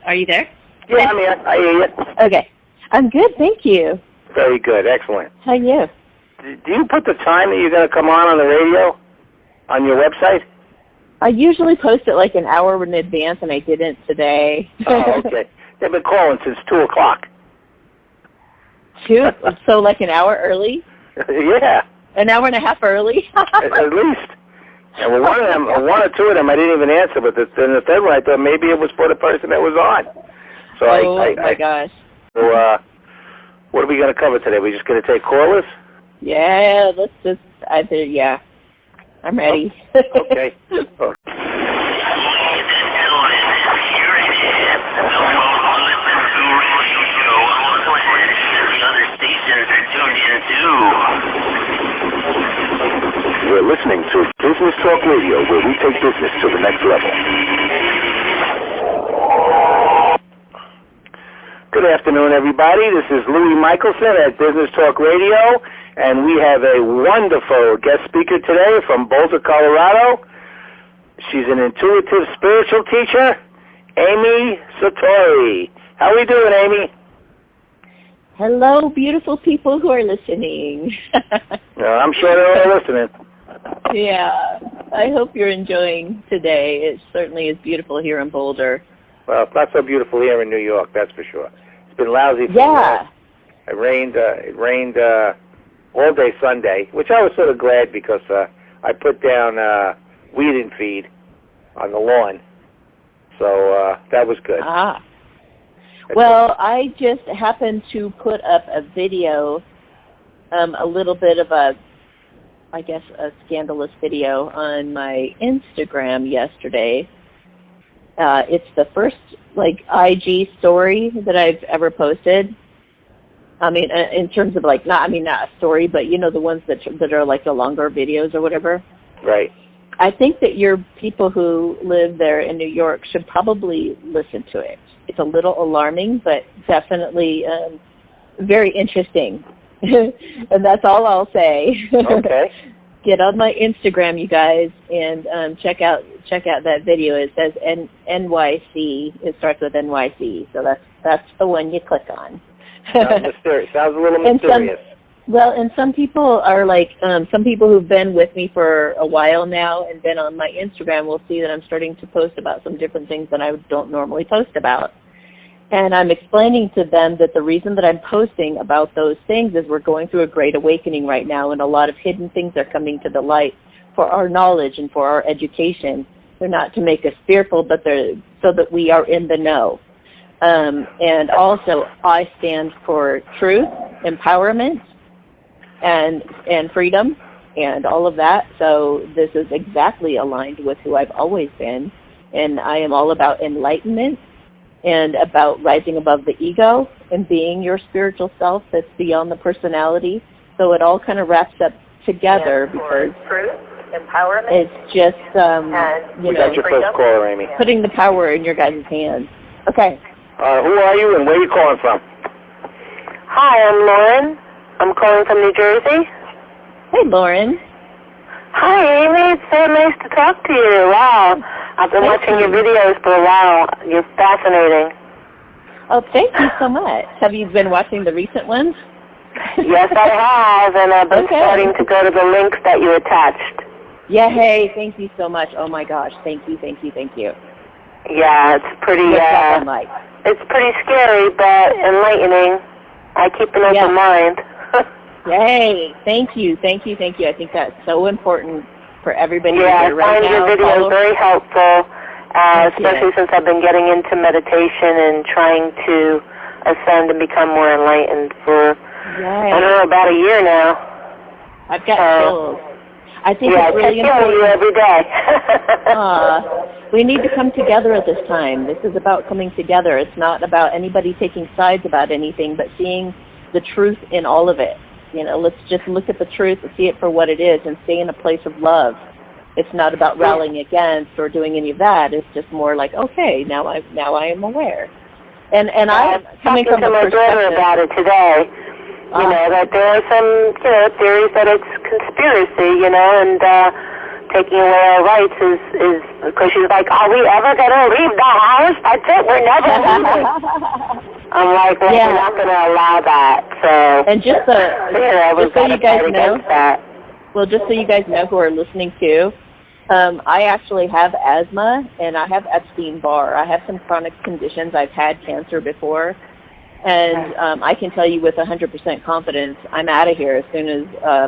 Are you there? Yeah, I'm here. I hear you. Okay. I'm good, thank you. Very good. Excellent. How are you? Do you put the time that you're going to come on the radio on your website? I usually post it like an hour in advance, and I didn't today. Oh, okay. They've been calling since 2 o'clock. So like an hour early? Yeah. An hour and a half early? At least. And well, one or two of them I didn't even answer, but then the third one I thought maybe it was for the person that was on. So my gosh. So what are we going to cover today? We just going to take callers? Yeah, let's just I'm ready. Okay. You're listening to Business Talk Radio, where we take business to the next level. Good afternoon, everybody. This is Louis Michelson at Business Talk Radio, and we have a wonderful guest speaker today from Boulder, Colorado. She's an intuitive spiritual teacher, Amy Satori. How are we doing, Amy? Hello, beautiful people who are listening. I'm sure they're all listening. Yeah, I hope you're enjoying today. It certainly is beautiful here in Boulder. Well, it's not so beautiful here in New York, that's for sure. It's been lousy. It rained all day Sunday, which I was sort of glad because I put down weed and feed on the lawn, so that was good. Well, I just happened to put up a video, a little bit of a scandalous video on my Instagram yesterday. It's the first IG story that I've ever posted. I mean, in terms of not a story, but the ones that are like the longer videos or whatever. Right. I think that your people who live there in New York should probably listen to it. It's a little alarming, but definitely very interesting. And that's all I'll say. Okay. Get on my Instagram, you guys, and check out that video. It says NYC. It starts with NYC, so that's the one you click on. Sounds mysterious. Sounds a little mysterious. And some people are some people who've been with me for a while now and been on my Instagram will see that I'm starting to post about some different things that I don't normally post about. And I'm explaining to them that the reason that I'm posting about those things is we're going through a great awakening right now, and a lot of hidden things are coming to the light for our knowledge and for our education. They're not to make us fearful, but they're so that we are in the know. And also, I stand for truth, empowerment, and freedom, and all of that. So this is exactly aligned with who I've always been, and I am all about enlightenment and about rising above the ego and being your spiritual self that's beyond the personality. So it all kind of wraps up together because truth, empowerment, it's just we got your first caller, Amy. Putting the power in your guys' hands. Okay. Who are you and where are you calling from? Hi, I'm Lauren. I'm calling from New Jersey. Hey, Lauren. Hi, Amy. It's so nice to talk to you. Wow. I've been watching your videos for a while. You're fascinating. Oh, thank you so much. Have you been watching the recent ones? Yes, I have, and I've been starting to go to the links that you attached. Yeah, hey, thank you so much. Oh, my gosh. Thank you, thank you, thank you. Yeah, it's pretty, it's pretty scary, but enlightening. I keep an open mind. Yay! Thank you, thank you, thank you. I think that's so important for everybody to hear right now. Yeah, I find your videos very helpful, especially since I've been getting into meditation and trying to ascend and become more enlightened for, I don't know, about a year now. I've got chills. I think it's really important. You every day. We need to come together at this time. This is about coming together. It's not about anybody taking sides about anything, but seeing the truth in all of it. Let's just look at the truth and see it for what it is and stay in a place of love. It's not about rallying against or doing any of that. It's just more like, okay, now I am aware. And I'm coming from to my daughter about it today. That there are some, theories that it's conspiracy, and taking away our rights is because she's like, are we ever going to leave the house? That's it, we're never leaving. I'm like, well, we're not going to allow that. So, and just so you guys know, well, just so you guys know who are listening too, I actually have asthma and I have Epstein-Barr. I have some chronic conditions. I've had cancer before. And I can tell you with 100% confidence, I'm out of here as soon as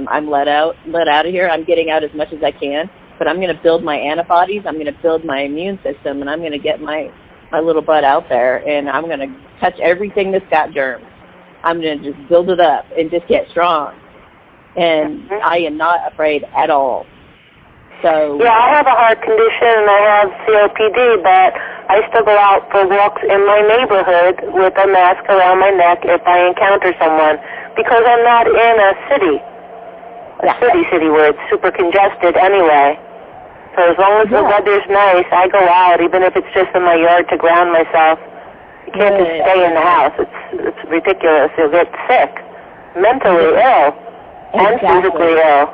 I'm let out of here. I'm getting out as much as I can, but I'm going to build my antibodies. I'm going to build my immune system, and I'm going to get my little butt out there, and I'm going to touch everything that's got germs. I'm going to just build it up and just get strong. And I am not afraid at all. So yeah, I have a heart condition and I have COPD, but I still go out for walks in my neighborhood with a mask around my neck if I encounter someone, because I'm not in a city where it's super congested anyway. So as long as the weather's nice, I go out, even if it's just in my yard to ground myself. You can't just stay in the house. It's ridiculous. You'll get sick, mentally ill, and physically ill.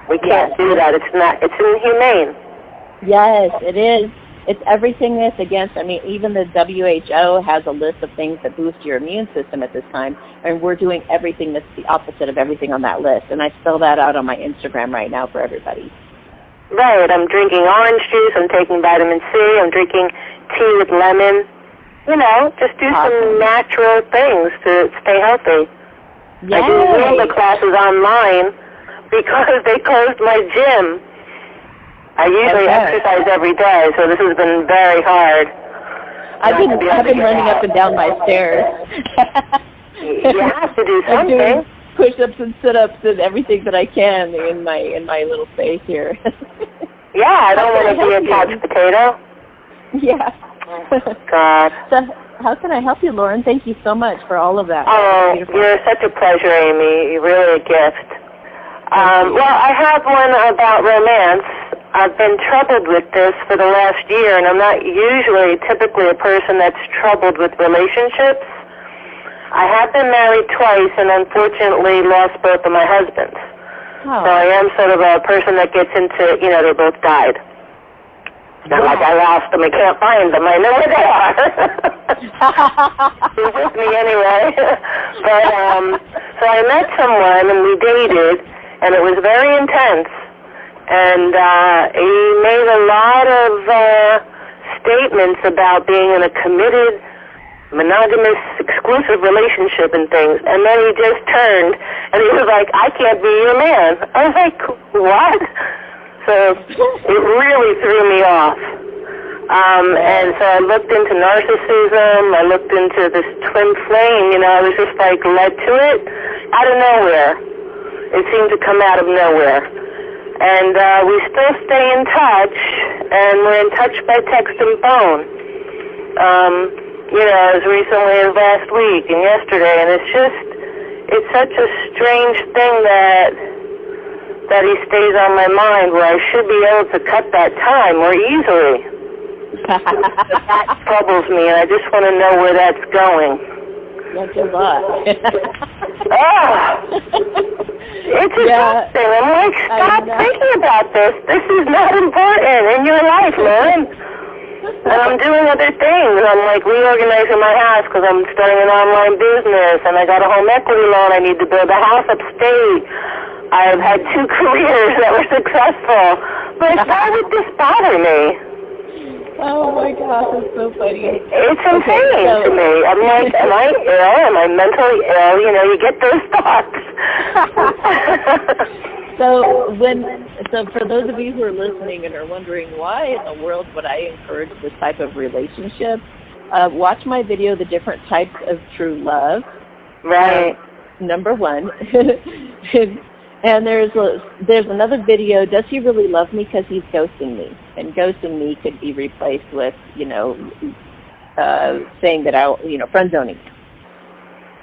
We can't do that. It's inhumane. Yes, it is. It's everything that's against, I mean, even the WHO has a list of things that boost your immune system at this time, and we're doing everything that's the opposite of everything on that list. And I spell that out on my Instagram right now for everybody. Right. I'm drinking orange juice. I'm taking vitamin C. I'm drinking tea with lemon. You know, just do some natural things to stay healthy. Yay. I do yoga classes online because they closed my gym. I usually exercise every day, so this has been very hard. I've been running up and down my stairs. You have to do something. I'm doing push-ups and sit-ups and everything that I can in my little space here. Yeah, I don't want to be a couch potato. Yeah. Oh, God. So how can I help you, Lauren? Thank you so much for all of that. Oh, you're such a pleasure, Amy. You're really a gift. Well, I have one about romance. I've been troubled with this for the last year, and I'm not typically a person that's troubled with relationships. I have been married twice and unfortunately lost both of my husbands. Oh. So I am sort of a person that gets into, they both died. Not like I lost them, I can't find them, I know where they are. They're with me anyway. But, so I met someone and we dated, and it was very intense. And he made a lot of statements about being in a committed, monogamous, exclusive relationship and things. And then he just turned and he was like, I can't be your man. I was like, what? So it really threw me off. And so I looked into narcissism. I looked into this twin flame. I was just like led to it out of nowhere. It seemed to come out of nowhere. And we still stay in touch, and we're in touch by text and phone. As recently as last week and yesterday, and it's such a strange thing that he stays on my mind, where I should be able to cut that time more easily. That troubles me, and I just want to know where that's going. Yeah, good luck. It's exhausting. I'm like, stop thinking about this. This is not important in your life, Lauren. And I'm doing other things. I'm like reorganizing my house because I'm starting an online business, and I got a home equity loan. I need to build a house upstate. I've had 2 careers that were successful. But why would this bother me? Oh my gosh, it's so funny. It's insane to me. I'm like, am I ill? Am I mentally ill? You get those thoughts. So for those of you who are listening and are wondering why in the world would I encourage this type of relationship, watch my video, The Different Types of True Love. Right. Number 1. And there's another video, Does He Really Love Me Because He's Ghosting Me? And ghosting me could be replaced with, saying that friend zoning.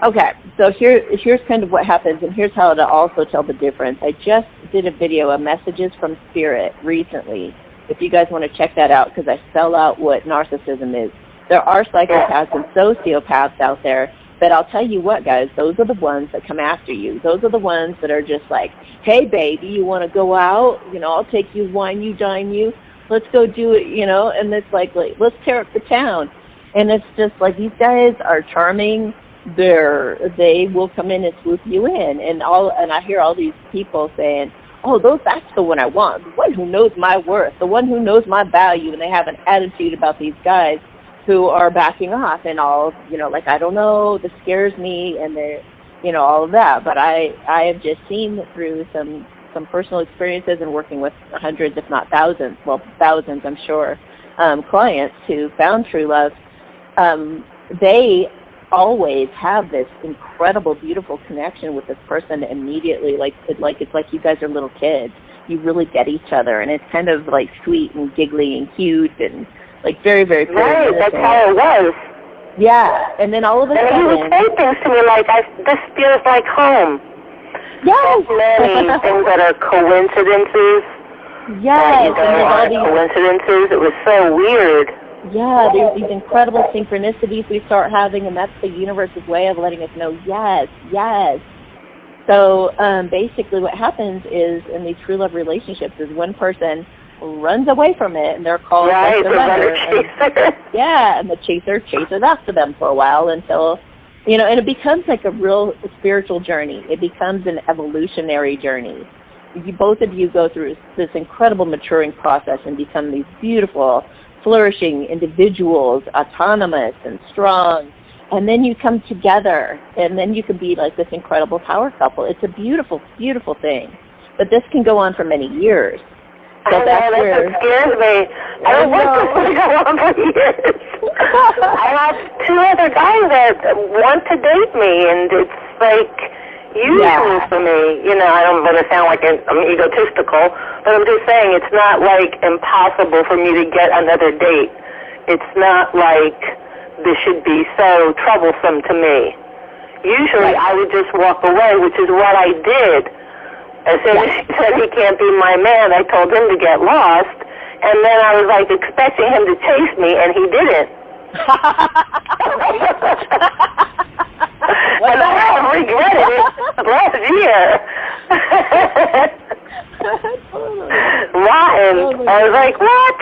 Okay, so here's kind of what happens, and here's how to also tell the difference. I just did a video of Messages from Spirit recently, if you guys want to check that out, because I spell out what narcissism is. There are psychopaths and sociopaths out there, But I'll tell you what, guys, those are the ones that come after you. Those are the ones that are just like, hey, baby, you want to go out? You know, I'll take you, wine you, dine you. Let's go do it, you know. And it's like let's tear up the town. And it's just like these guys are charming. They will come in and swoop you in. And I hear all these people saying, oh, that's the one I want, the one who knows my worth, the one who knows my value. And they have an attitude about these guys who are backing off and all, you know, like, I don't know, this scares me, and they're, you know, all of that. But I have just seen through some personal experiences and working with hundreds, if not thousands, I'm sure, clients who found true love, they always have this incredible, beautiful connection with this person immediately, like it's like you guys are little kids. You really get each other, and it's kind of like sweet and giggly and cute and like very, very pretty. Right, that's how it was. Yeah, and then all of a sudden... And he would say things to me like, this feels like home. Yes! There's many things that are coincidences. Yes, and there's all these coincidences. It was so weird. Yeah, there's these incredible synchronicities we start having, and that's the universe's way of letting us know, yes, yes. So basically what happens is in these true love relationships is one person runs away from it, and they're called right, the runner. chaser. Yeah, and the chaser chases after them for a while until, you know, and it becomes like a real spiritual journey. It becomes an evolutionary journey. Both of you go through this incredible maturing process and become these beautiful, flourishing individuals, autonomous and strong. And then you come together, and then you can be like this incredible power couple. It's a beautiful, beautiful thing. But this can go on for many years. So that's where that scares me. I don't want this to go on for years. I have 2 other guys that want to date me, and it's like usual for me. You know, I don't want to sound like I'm egotistical, but I'm just saying it's not like impossible for me to get another date. It's not like this should be so troublesome to me. Usually I would just walk away, which is what I did. As soon as he said he can't be my man, I told him to get lost, and then I was like expecting him to chase me, and he didn't. And I have regretted it last year. Rotten. I was like, what?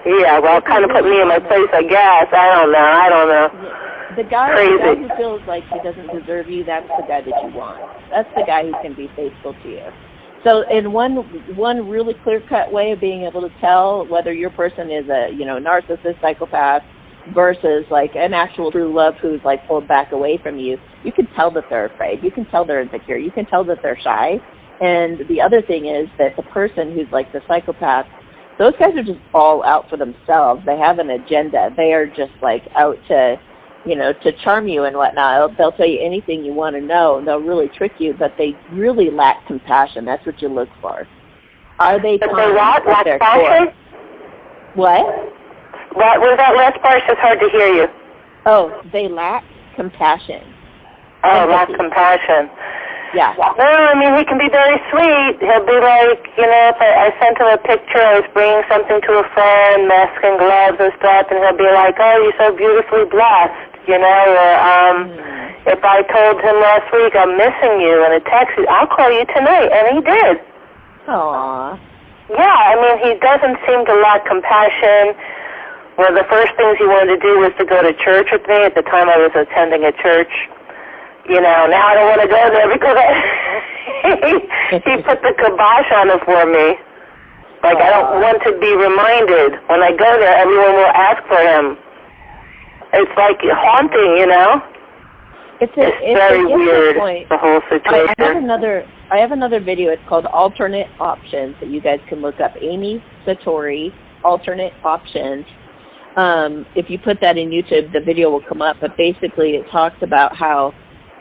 Yeah, well, kind of put me in my place, I guess. I don't know. The guy who feels like he doesn't deserve you, that's the guy that you want. That's the guy who can be faithful to you. So in one really clear-cut way of being able to tell whether your person is a, you know, narcissist, psychopath, versus like an actual true love who's like pulled back away from you, you can tell that they're afraid. You can tell they're insecure. You can tell that they're shy. And the other thing is that the person who's like the psychopath, those guys are just all out for themselves. They have an agenda. They are just like out to, you know, to charm you and whatnot. They'll tell you anything you want to know, and they'll really trick you, but they really lack compassion. That's what you look for. Are they kind at their core? What? What was that last part? It's just hard to hear you. Oh, they lack compassion. Oh, lack compassion. Yeah. No, I mean, he can be very sweet. He'll be like, you know, if I sent him a picture, I was bringing something to a friend, mask and gloves and stuff, and he'll be like, oh, you're so beautifully blessed, you know, or if I told him last week, I'm missing you, in a text, I'll call you tonight, and he did. Aww. Yeah, I mean, he doesn't seem to lack compassion. One of the first things he wanted to do was to go to church with me. At the time I was attending a church. You know, now I don't want to go there because he put the kibosh on it for me. Like, I don't want to be reminded. When I go there, everyone will ask for him. It's like haunting, you know? It's very weird, the whole situation. I have another video. It's called Alternate Options that you guys can look up. Amy Satori, Alternate Options. If you put that in YouTube, the video will come up. But basically, it talks about how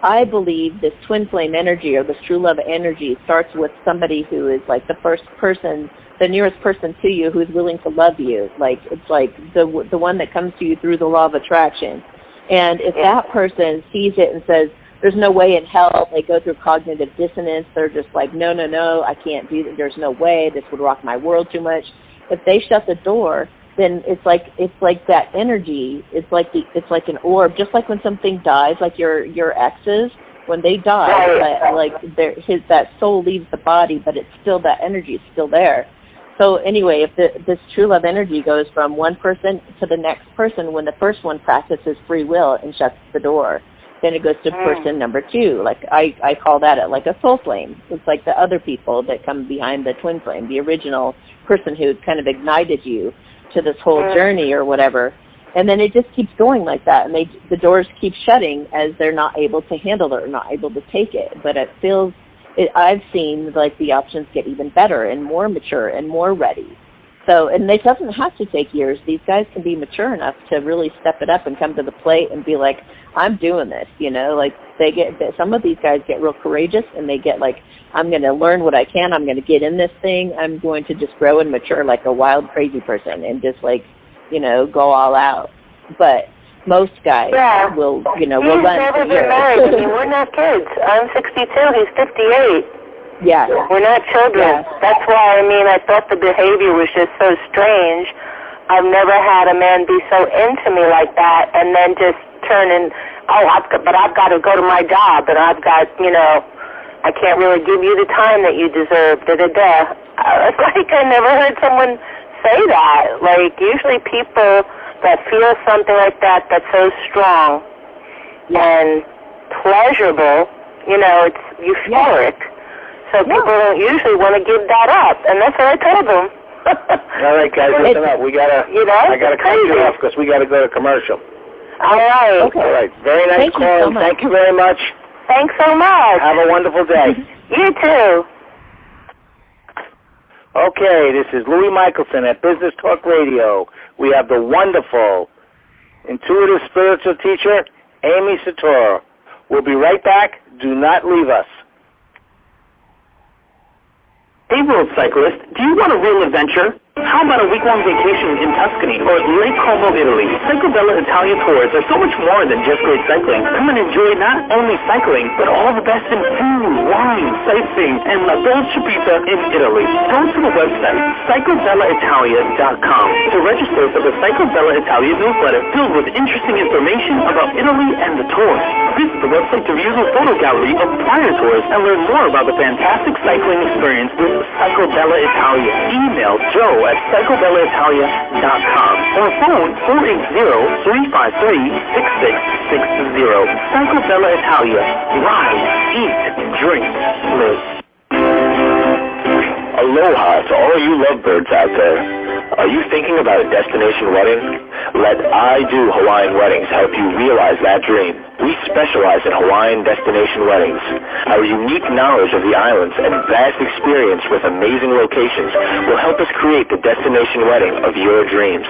I believe this twin flame energy or this true love energy starts with somebody who is like the first person, the nearest person to you who is willing to love you. Like, it's like the one that comes to you through the law of attraction. And if that person sees it and says, there's no way in hell, they go through cognitive dissonance, they're just like, no, I can't do that, there's no way, this would rock my world too much. If they shut the door, then it's like that energy. It's like an orb, just like when something dies, like your exes. When they die, that soul leaves the body, but it's still, that energy is still there. So anyway, if this true love energy goes from one person to the next person, when the first one practices free will and shuts the door, then it goes to person number 2. Like I call that like a soul flame. It's like the other people that come behind the twin flame, the original person who kind of ignited you to this whole journey or whatever. And then it just keeps going like that, and the doors keep shutting as they're not able to handle it or not able to take it. But I've seen like the options get even better and more mature and more ready. So, and it doesn't have to take years. These guys can be mature enough to really step it up and come to the plate and be like, I'm doing this, like some of these guys get real courageous, and they get like, I'm going to learn what I can. I'm going to get in this thing. I'm going to just grow and mature like a wild, crazy person and just like, go all out. But most guys will, will He's run never been married. I mean, we're not kids. I'm 62. He's 58. Yeah. We're not children. Yeah. That's why, I thought the behavior was just so strange. I've never had a man be so into me like that and then just turn and, I've got to go to my job, and I've got, I can't really give you the time that you deserve, da-da-da. It's like I never heard someone say that. Like, usually people that feel something like that that's so strong and pleasurable, it's euphoric. So people don't usually want to give that up, and that's what I told them. All right, guys, listen up. I got to cut you off because we got to go to commercial. All right. Okay. All right. Very nice call. Thank you very much. Thanks so much. Have a wonderful day. You too. Okay, this is Louis Michelson at Business Talk Radio. We have the wonderful, intuitive spiritual teacher, Amy Satora. We'll be right back. Do not leave us. Hey, road cyclist, do you want a real adventure? How about a week-long vacation in Tuscany or Lake Como, Italy? Cycle Bella Italia tours are so much more than just great cycling. Come and enjoy not only cycling, but all the best in food, wine, sightseeing, and La Dolce Vita in Italy. Go to the website, CycleBellaItalia.com, to register for the Cycle Bella Italia newsletter filled with interesting information about Italy and the tours. Visit the website to view the photo gallery of prior tours and learn more about the fantastic cycling experience with Cycle Bella Italia. Email Joe at CycleBellaItalia.com or phone 480-353-6660. Cycle Bella Italia. Ride, eat, drink, live. Aloha to all you lovebirds out there. Are you thinking about a destination wedding? Let I Do Hawaiian Weddings help you realize that dream. We specialize in Hawaiian destination weddings. Our unique knowledge of the islands and vast experience with amazing locations will help us create the destination wedding of your dreams.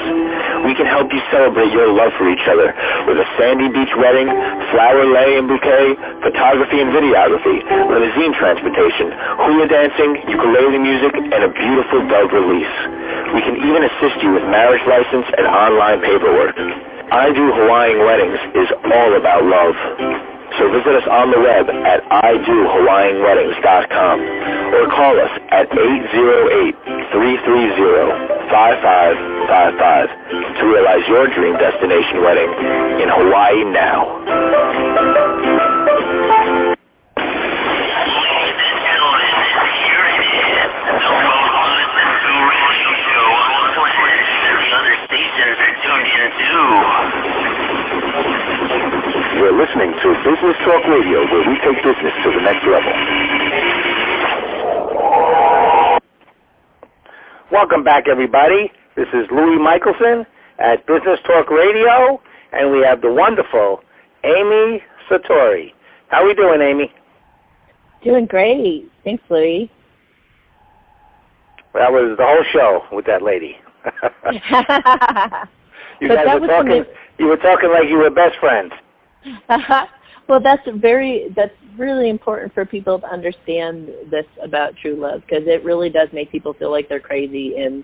We can help you celebrate your love for each other with a sandy beach wedding, flower lei and bouquet, photography and videography, limousine transportation, hula dancing, ukulele music, and a beautiful dove release. We can even assist you with marriage license and online paperwork. I Do Hawaiian Weddings is all about love. So visit us on the web at IDoHawaiianWeddings.com or call us at 808-330-5555 to realize your dream destination wedding in Hawaii now. You're listening to Business Talk Radio, where we take business to the next level. Welcome back, everybody. This is Louis Michelson at Business Talk Radio, and we have the wonderful Amy Satori. How are we doing, Amy? Doing great. Thanks, Louis. That was the whole show with that lady. You guys were talking. You were talking like you were best friends. Well, that's really important for people to understand this about true love, because it really does make people feel like they're crazy, and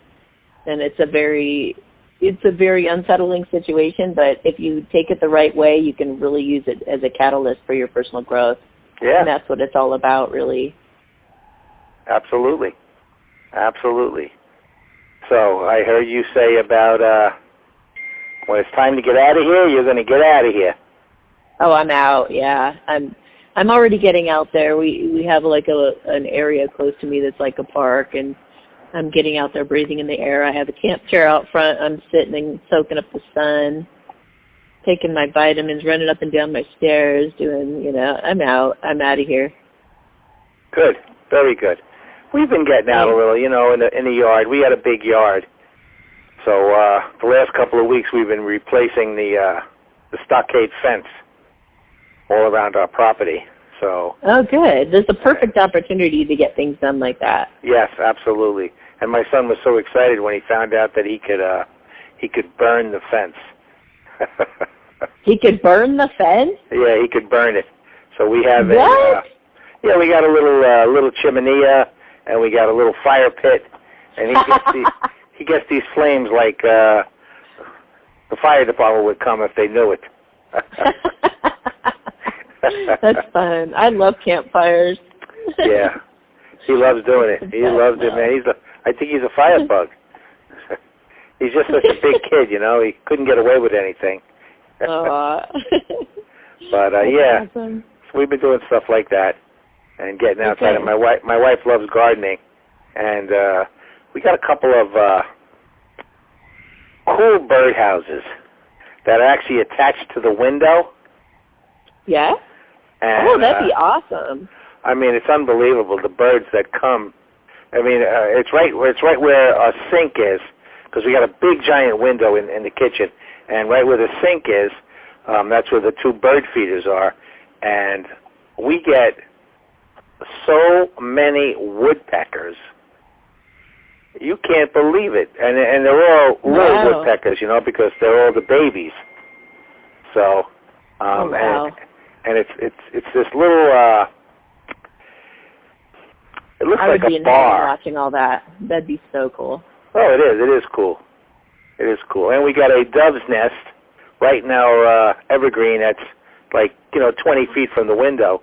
it's a very unsettling situation. But if you take it the right way, you can really use it as a catalyst for your personal growth. Yeah, and that's what it's all about, really. Absolutely. So I heard you say about when it's time to get out of here, you're going to get out of here. Oh, I'm out. Yeah, I'm already getting out there. We have like an area close to me that's like a park, and I'm getting out there, breathing in the air. I have a camp chair out front. I'm sitting and soaking up the sun, taking my vitamins, running up and down my stairs, doing, I'm out. I'm out of here. Good. Very good. We've been getting out a little, in the yard. We had a big yard. So the last couple of weeks we've been replacing the stockade fence all around our property. So. Oh, good. There's a perfect opportunity to get things done like that. Yes, absolutely. And my son was so excited when he found out that he could burn the fence. He could burn the fence? Yeah, he could burn it. So we have we got a little chimenea, and we got a little fire pit, and he gets these flames like the fire department would come if they knew it. That's fun. I love campfires. Yeah, he loves doing it. He loves it, man. I think he's a firebug. He's just such a big kid, He couldn't get away with anything. But yeah, awesome. So we've been doing stuff like that and getting outside. And my wife loves gardening, and we got a couple of cool birdhouses that are actually attached to the window. Yeah. And, that'd be awesome. I mean, it's unbelievable, the birds that come. I mean, it's right where our sink is, because we got a big giant window in the kitchen, and right where the sink is, that's where the two bird feeders are, and we get so many woodpeckers. You can't believe it, and they're all little woodpeckers, because they're all the babies. So, and it's this little. It looks like a bar. Watching all that, that'd be so cool. Oh, it is. It is cool. It is cool. And we got a dove's nest right in our evergreen that's like 20 feet from the window.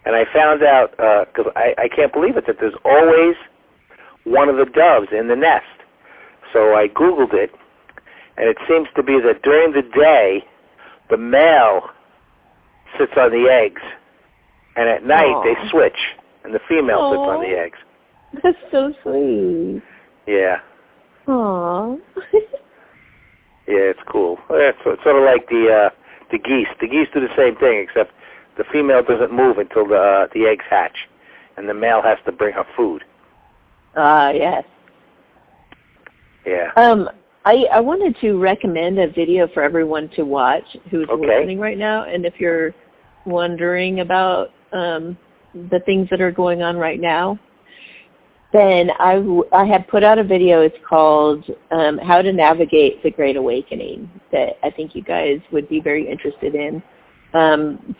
And I found out because I can't believe it that there's always one of the doves in the nest. So I Googled it, and it seems to be that during the day, the male sits on the eggs, and at night they switch, and the female sits on the eggs. That's so sweet. Yeah. Aww. Yeah, it's cool. It's sort of like the geese. The geese do the same thing, except the female doesn't move until the eggs hatch, and the male has to bring her food. Yes. Yeah. I wanted to recommend a video for everyone to watch who's listening right now, and if you're wondering about the things that are going on right now, then I have put out a video. It's called How to Navigate the Great Awakening that I think you guys would be very interested in.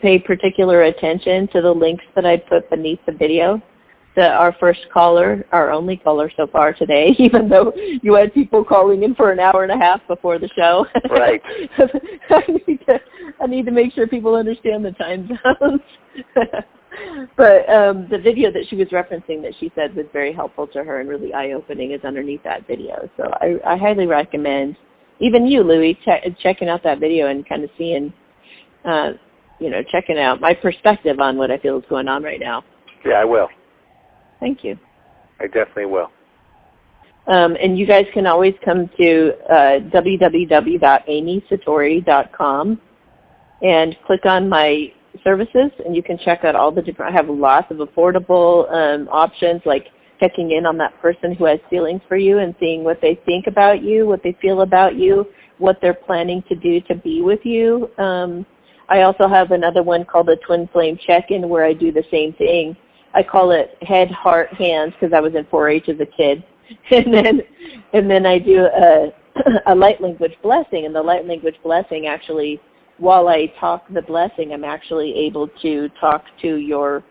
Pay particular attention to the links that I put beneath the video. Our first caller, our only caller so far today, even though you had people calling in for an hour and a half before the show. Right. I need to make sure people understand the time zones. But the video that she was referencing that she said was very helpful to her and really eye-opening is underneath that video. So I highly recommend, even you, Louie, checking out that video and kind of seeing, checking out my perspective on what I feel is going on right now. Yeah, I will. Thank you. I definitely will. And you guys can always come to www.amysatori.com and click on my services, and you can check out all the different, I have lots of affordable options, like checking in on that person who has feelings for you and seeing what they think about you, what they feel about you, what they're planning to do to be with you. I also have another one called the Twin Flame Check-In where I do the same thing. I call it head, heart, hands because I was in 4-H as a kid. And then I do a light language blessing, and the light language blessing actually, while I talk the blessing, I'm actually able to talk to your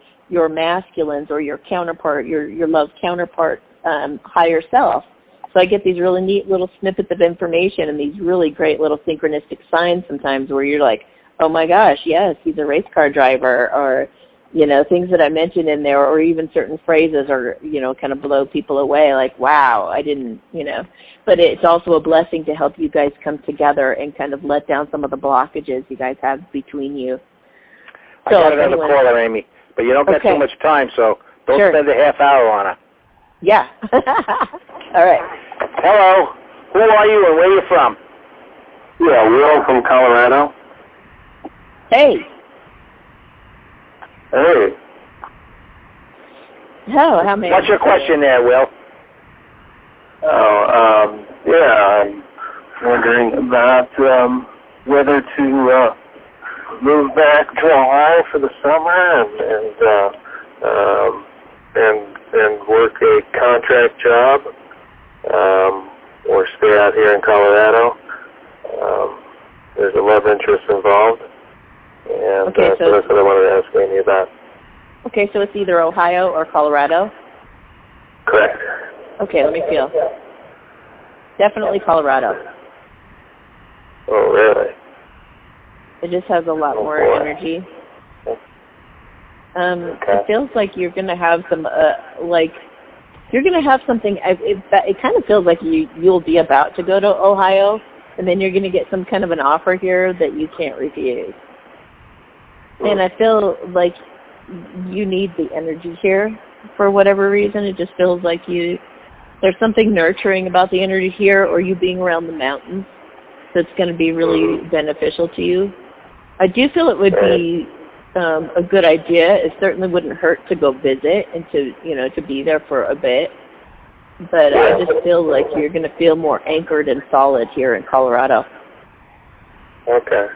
masculines or your counterpart, your love counterpart, higher self. So I get these really neat little snippets of information and these really great little synchronistic signs sometimes where you're like, oh my gosh, yes, he's a race car driver, or you know, things that I mentioned in there, or even certain phrases are, you know, kind of blow people away, like, wow, I didn't, you know. But it's also a blessing to help you guys come together and kind of let down some of the blockages you guys have between you. I got another caller, Amy, but you don't get too much time, so don't spend a half hour on her. Yeah. All right. Hello. Who are you and where are you from? Yeah, Will from Colorado. Hey. Hey. Oh, how many? What's your question there, Will? Yeah, I'm wondering about whether to move back to Ohio for the summer and work a contract job, or stay out here in Colorado. There's a love interest involved, and so that's what I wanted to ask Amy about. Okay, so it's either Ohio or Colorado? Correct. Okay, let me feel. Definitely Colorado. Oh, really? It just has a lot more energy. It feels like you're going to have some, you're going to have something, it kind of feels like you'll be about to go to Ohio, and then you're going to get some kind of an offer here that you can't refuse. And I feel like you need the energy here for whatever reason. It just feels like there's something nurturing about the energy here, or you being around the mountains that's going to be really beneficial to you. I do feel it would be a good idea. It certainly wouldn't hurt to go visit and to be there for a bit. But I just feel like you're going to feel more anchored and solid here in Colorado. Okay.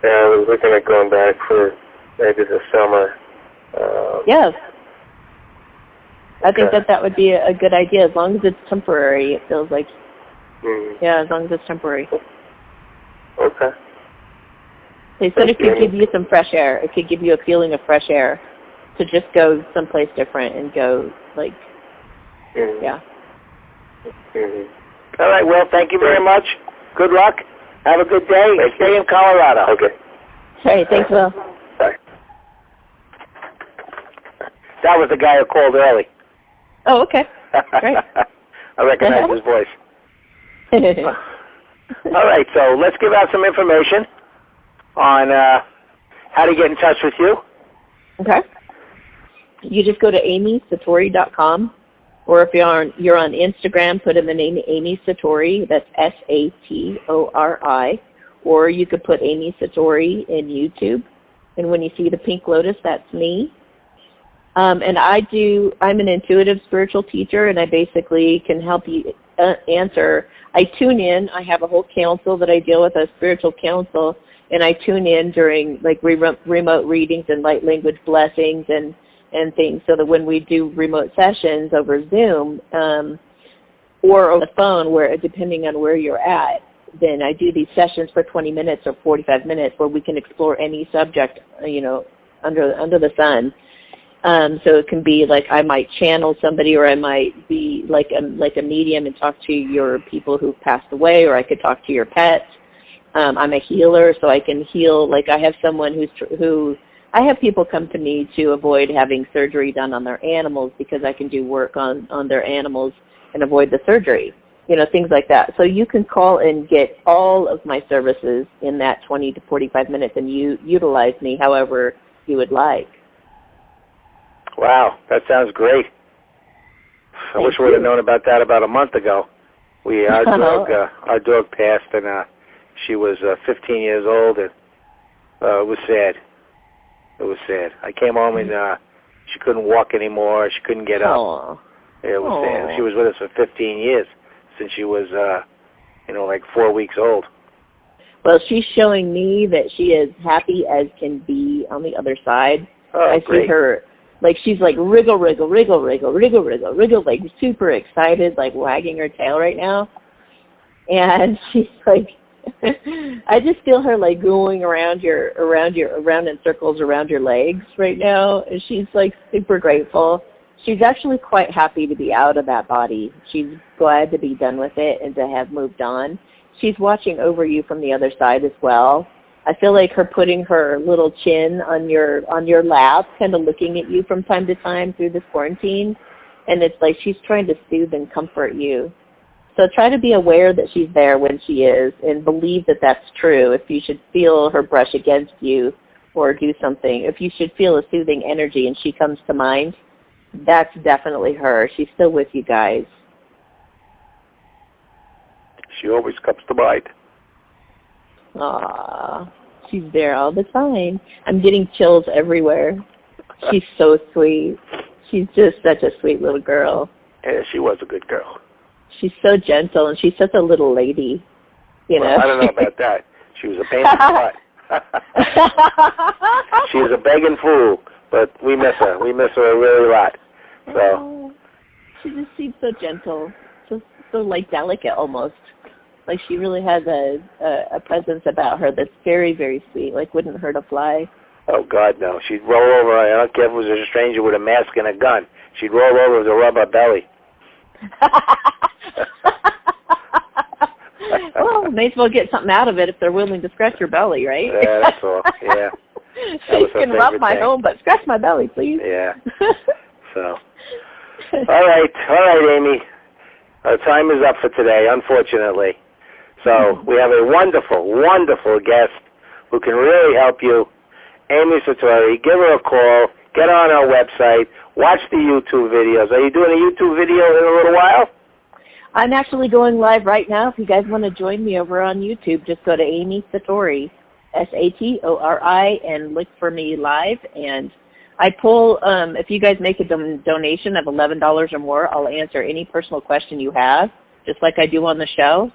Yeah, I was looking at going back for maybe the summer. Yes. I think that would be a good idea, as long as it's temporary. It feels like, yeah, as long as it's temporary. Okay. They said it could give you some fresh air. It could give you a feeling of fresh air to just go someplace different and go, like, yeah. All right, Will, thank you very much. Good luck. Have a good day. Stay in Colorado. Okay. Hey, thanks, Will. Bye. That was the guy who called early. Oh, okay. Great. I recognize his voice. All right, so let's give out some information on how to get in touch with you. Okay. You just go to amysatori.com, or if you're on Instagram, put in the name Amy Satori. That's Satori. Or you could put Amy Satori in YouTube, and when you see the pink lotus, that's me. And I'm an intuitive spiritual teacher, and I basically can help you answer. I tune in. I have a whole council that I deal with, a spiritual council, and I tune in during like remote readings and light language blessings and things, so that when we do remote sessions over Zoom or over the phone, where depending on where you're at, then I do these sessions for 20 minutes or 45 minutes where we can explore any subject, under the sun. So it can be like I might channel somebody, or I might be like a medium and talk to your people who've passed away, or I could talk to your pets. I'm a healer, so I can heal. Like I have someone I have people come to me to avoid having surgery done on their animals, because I can do work on their animals and avoid the surgery, things like that. So you can call and get all of my services in that 20 to 45 minutes, and you utilize me however you would like. Wow, that sounds great. I wish we would have known about that about a month ago. Our dog passed, and she was 15 years old, and it was sad. It was sad. I came home, and she couldn't walk anymore. She couldn't get up. Aww. It was sad. She was with us for 15 years, since she was, like 4 weeks old. Well, she's showing me that she is happy as can be on the other side. I see her, like she's like wriggle, like super excited, like wagging her tail right now. And she's like, I just feel her like going around in circles around your legs right now. And she's like super grateful. She's actually quite happy to be out of that body. She's glad to be done with it and to have moved on. She's watching over you from the other side as well. I feel like her putting her little chin on your lap, kind of looking at you from time to time through this quarantine, and it's like she's trying to soothe and comfort you. So try to be aware that she's there when she is, and believe that that's true. If you should feel her brush against you or do something, if you should feel a soothing energy and she comes to mind, that's definitely her. She's still with you guys. She always comes to mind. Aww, she's there all the time. I'm getting chills everywhere. She's so sweet. She's just such a sweet little girl. Yeah, she was a good girl. She's so gentle, and she's such a little lady. You know. I don't know about that. She was a pain in the butt. She was a begging fool, but we miss her. We miss her a really lot. So she just seems so gentle, so like delicate almost. Like she really has a presence about her that's very, very sweet. Like wouldn't hurt a fly. Oh God, no! She'd roll over. I don't care if it was a stranger with a mask and a gun. She'd roll over with a rubber belly. Well, may as well get something out of it if they're willing to scratch your belly, right? Yeah, that's all. Yeah. You can rub my home, but scratch my belly, please. Yeah. So. All right, Amy. Our time is up for today, unfortunately. So we have a wonderful, wonderful guest who can really help you. Amy Satori. Give her a call. Get on our website. Watch the YouTube videos. Are you doing a YouTube video in a little while? I'm actually going live right now. If you guys want to join me over on YouTube, just go to Amy Satori, Satori, and look for me live. And I pull, if you guys make a donation of $11 or more, I'll answer any personal question you have, just like I do on the show.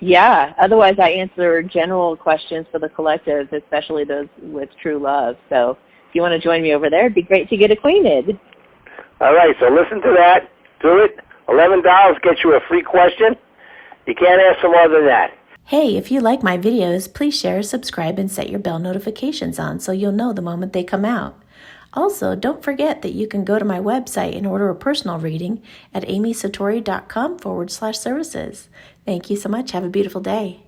Yeah, otherwise I answer general questions for the collective, especially those with true love. So if you want to join me over there, it'd be great to get acquainted. All right, so listen to that. Do it. $11 gets you a free question. You can't ask for more than that. Hey, if you like my videos, please share, subscribe, and set your bell notifications on so you'll know the moment they come out. Also, don't forget that you can go to my website and order a personal reading at amysatori.com/services. Thank you so much. Have a beautiful day.